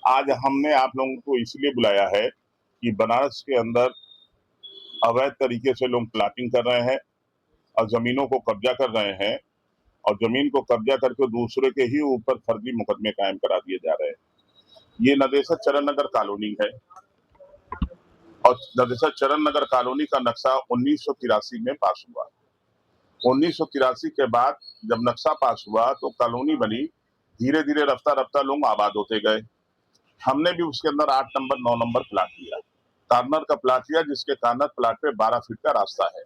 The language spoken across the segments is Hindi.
आज हमने आप लोगों को इसलिए बुलाया है कि बनारस के अंदर अवैध तरीके से लोग प्लाटिंग कर रहे हैं और जमीनों को कब्जा कर रहे हैं और जमीन को कब्जा करके दूसरे के ही ऊपर फर्जी मुकदमे कायम करा दिए जा रहे हैं। ये नदेसर चरण नगर कॉलोनी है और नदेसर चरण नगर कॉलोनी का नक्शा 1983 में पास हुआ। 1983 के बाद जब नक्शा पास हुआ तो कॉलोनी बनी, धीरे धीरे रफ्ता रफ्ता लोग आबाद होते गए। हमने भी उसके अंदर 8 नंबर 9 नंबर प्लाट लिया, कॉर्नर का प्लाट लिया, जिसके कॉर्नर प्लाट पे 12 फीट का रास्ता है,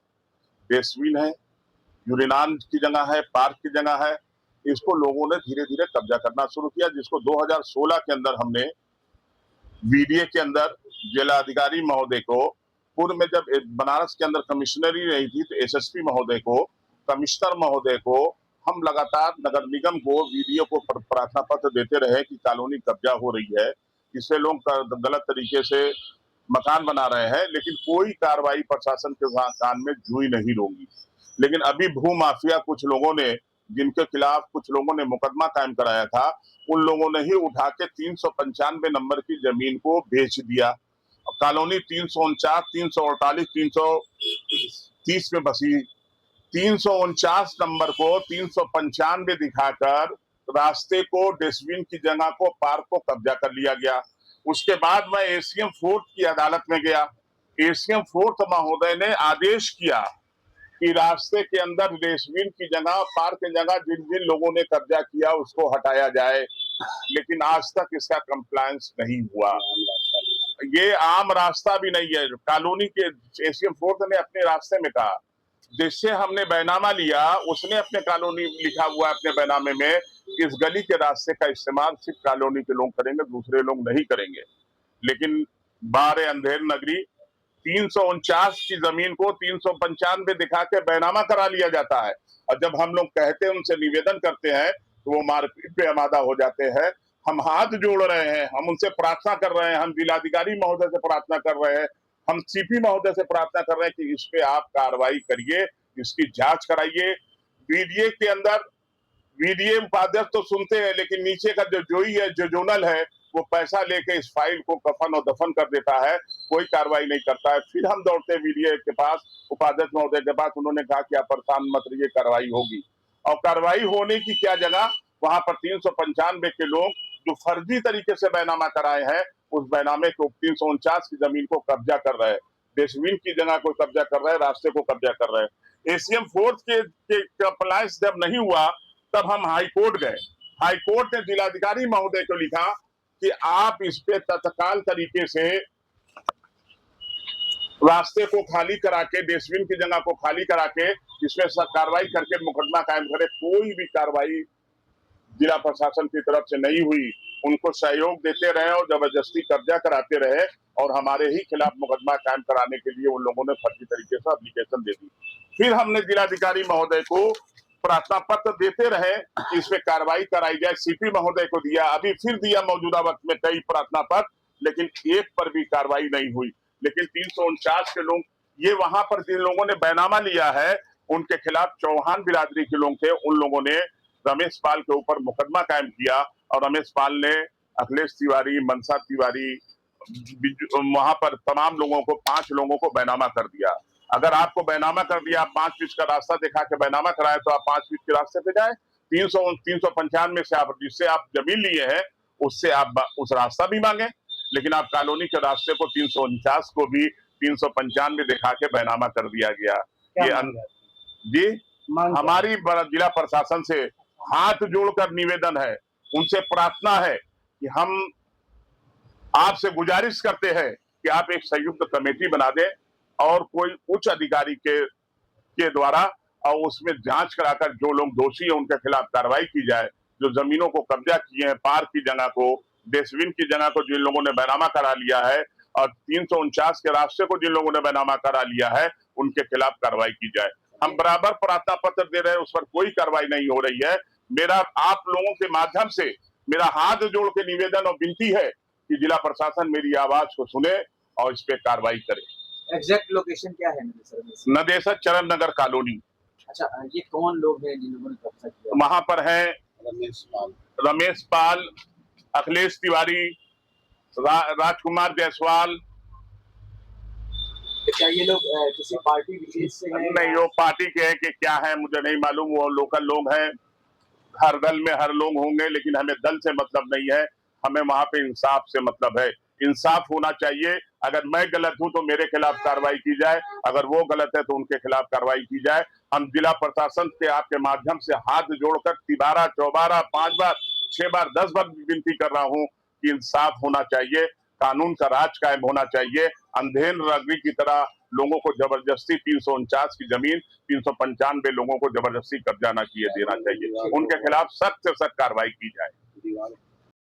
डस्टबिन है, यूरिनाल की जगह है, पार्क की जगह है। इसको लोगों ने धीरे धीरे कब्जा करना शुरू किया, जिसको 2016 के अंदर हमने वीडीए के अंदर जिलाधिकारी महोदय को, पूर्व में जब बनारस के अंदर कमिश्नरी नहीं थी तो एसएसपी महोदय को, कमिश्नर महोदय को हम लगातार नगर निगम को वीडीओ को प्रार्थना पत्र देते रहे कि कॉलोनी कब्जा हो रही है, इससे लोग गलत तरीके से मकान बना रहे हैं, लेकिन कोई कार्रवाई प्रशासन के कान में जूई नहीं होगी। लेकिन अभी भू माफिया कुछ लोगों ने, जिनके खिलाफ कुछ लोगों ने मुकदमा कायम कराया था, उन लोगों ने ही उठा के 395 नंबर की जमीन को बेच दिया। कॉलोनी 349, 348, 330 में बसी, 349 नंबर को 395 दिखाकर रास्ते को, डस्टबिन की जगह को, पार्क को कब्जा कर लिया गया। उसके बाद मैं एसीएम फोर्थ की अदालत में गया। एसीएम फोर्थ महोदय ने आदेश किया कि रास्ते के अंदर डस्टबिन की जगह, पार्क की जगह जिन जिन लोगों ने कब्जा किया उसको हटाया जाए, लेकिन आज तक इसका कंप्लायंस नहीं हुआ। ये आम रास्ता भी नहीं है। कॉलोनी के एसीएम फोर्थ ने अपने रास्ते में कहा, जिससे हमने बैनामा लिया, उसने अपने कॉलोनी लिखा हुआ है अपने बैनामे में, इस गली के रास्ते का इस्तेमाल सिर्फ कॉलोनी के लोग करेंगे, दूसरे लोग नहीं करेंगे। लेकिन बारे अंधेर नगरी 349 की जमीन को 395 दिखा के बैनामा करा लिया जाता है, और जब हम लोग कहते हैं, उनसे निवेदन करते हैं, तो वो मारपीट पे आमादा हो जाते हैं। हम हाथ जोड़ रहे हैं, हम उनसे प्रार्थना कर रहे हैं, हम जिलाधिकारी महोदय से प्रार्थना कर रहे हैं, हम सीपी महोदय से प्रार्थना कर रहे हैं कि इस पे आप कार्रवाई करिए, इसकी जांच कराइए। बीडीए के अंदर वीडीए उपाध्यक्ष तो सुनते हैं, लेकिन नीचे का जो जोई है, जो जोनल है, वो पैसा लेके इस फाइल को कफन और दफन कर देता है, कोई कार्रवाई नहीं करता है। फिर हम दौड़ते हैं वीडीए के पास, उपाध्यक्ष महोदय के पास, उन्होंने कहा कि आप परेशान मत रहिए, कार्रवाई होगी। और कार्रवाई होने की क्या जगह, वहां पर 395 के लोग जो फर्जी तरीके से बैनामा कराए हैं, उस बैनामे को 349 की जमीन को कब्जा कर रहे हैं, डस्टबिन की जगह को कब्जा कर रहे हैं, रास्ते को कब्जा कर रहे हैं। एसीएम फोर्थ के कंप्लायंस जब नहीं हुआ, तब हम हाई कोर्ट गए। हाई कोर्ट ने जिलाधिकारी महोदय को लिखा कि आप इस पे तत्काल तरीके से रास्ते को खाली करा के, डस्टबिन की जगह को खाली करा के, इसमें कार्रवाई करके मुकदमा कायम करे। कोई भी कार्रवाई जिला प्रशासन की तरफ से नहीं हुई। उनको सहयोग देते रहे और जबरदस्ती कब्जा कराते रहे, और हमारे ही खिलाफ मुकदमा कायम कराने के लिए उन लोगों ने फर्जी तरीके से एप्लीकेशन दे दी। फिर हमने जिलाधिकारी महोदय को प्रार्थना पत्र देते रहे कि इस पे कार्रवाई कराई जाए, सीपी महोदय को दिया, अभी फिर दिया मौजूदा वक्त में कई प्रार्थना पत्र, लेकिन एक पर भी कार्रवाई नहीं हुई। लेकिन 349 के लोग, ये वहां पर जिन लोगों ने बैनामा लिया है, उनके खिलाफ चौहान बिरादरी के लोग थे, उन लोगों ने रमेश पाल के ऊपर मुकदमा कायम किया, और रमेश पाल ने अखिलेश तिवारी, मनसा तिवारी, वहां पर तमाम लोगों को, 5 लोगों को बैनामा कर दिया। अगर आपको बैनामा कर दिया, आप 5 फीट का रास्ता दिखा के बैनामा कराए, तो आप 5 फीट के रास्ते पे जाए। 395 से आप, जिससे आप जमीन लिए हैं, उससे आप उस रास्ता भी मांगे, लेकिन आप कॉलोनी के रास्ते को 349 को भी 395 दिखा के बैनामा कर दिया गया। ये जी हमारी जिला प्रशासन से हाथ जोड़कर निवेदन है, उनसे प्रार्थना है कि हम आपसे गुजारिश करते हैं कि आप एक संयुक्त कमेटी बना दें, और कोई उच्च अधिकारी के द्वारा, और उसमें जांच कराकर जो लोग दोषी हैं उनके खिलाफ कार्रवाई की जाए। जो जमीनों को कब्जा किए हैं, पार्क की जगह को, डस्टबिन की जगह को जिन लोगों ने बैनामा करा लिया है, और 349 के रास्ते को जिन लोगों ने बैनामा करा लिया है, उनके खिलाफ कार्रवाई की जाए। हम बराबर प्रार्थना पत्र दे रहे हैं, उस पर कोई कार्रवाई नहीं हो रही है। मेरा आप लोगों के माध्यम से मेरा हाथ जोड़ के निवेदन और विनती है कि जिला प्रशासन मेरी आवाज को सुने और इस पे कार्रवाई करे। एग्जैक्ट लोकेशन क्या है नदेसर में? नदेसर चरण नगर कॉलोनी। अच्छा, ये कौन लोग हैं जिन लोगों ने कब्जा किया? वहां पर है रमेश पाल, अखिलेश तिवारी, राजकुमार जायसवाल। तो क्या ये लोग किसी पार्टी विशेष से हैं नहीं, या वो पार्टी के हैं कि क्या है मुझे नहीं मालूम, वो लोकल लोग हैं। हर दल में हर लोग होंगे, लेकिन हमें दल से मतलब नहीं है, हमें वहां पे इंसाफ से मतलब है। इंसाफ होना चाहिए। अगर मैं गलत हूं तो मेरे खिलाफ कार्रवाई की जाए, अगर वो गलत है तो उनके खिलाफ कार्रवाई की जाए। हम जिला प्रशासन के आपके माध्यम से हाथ जोड़कर 13, 14, 5 बार, 6 बार, 10 बार विनती कर रहा हूं कि इंसाफ होना चाहिए, कानून का राज कायम होना चाहिए। अंधेर नगरी की तरह लोगों को जबरदस्ती 349 की जमीन 395 लोगों को जबरदस्ती कब्जा न किए देना चाहिए। उनके खिलाफ सख्त से सख्त कार्रवाई की जाए।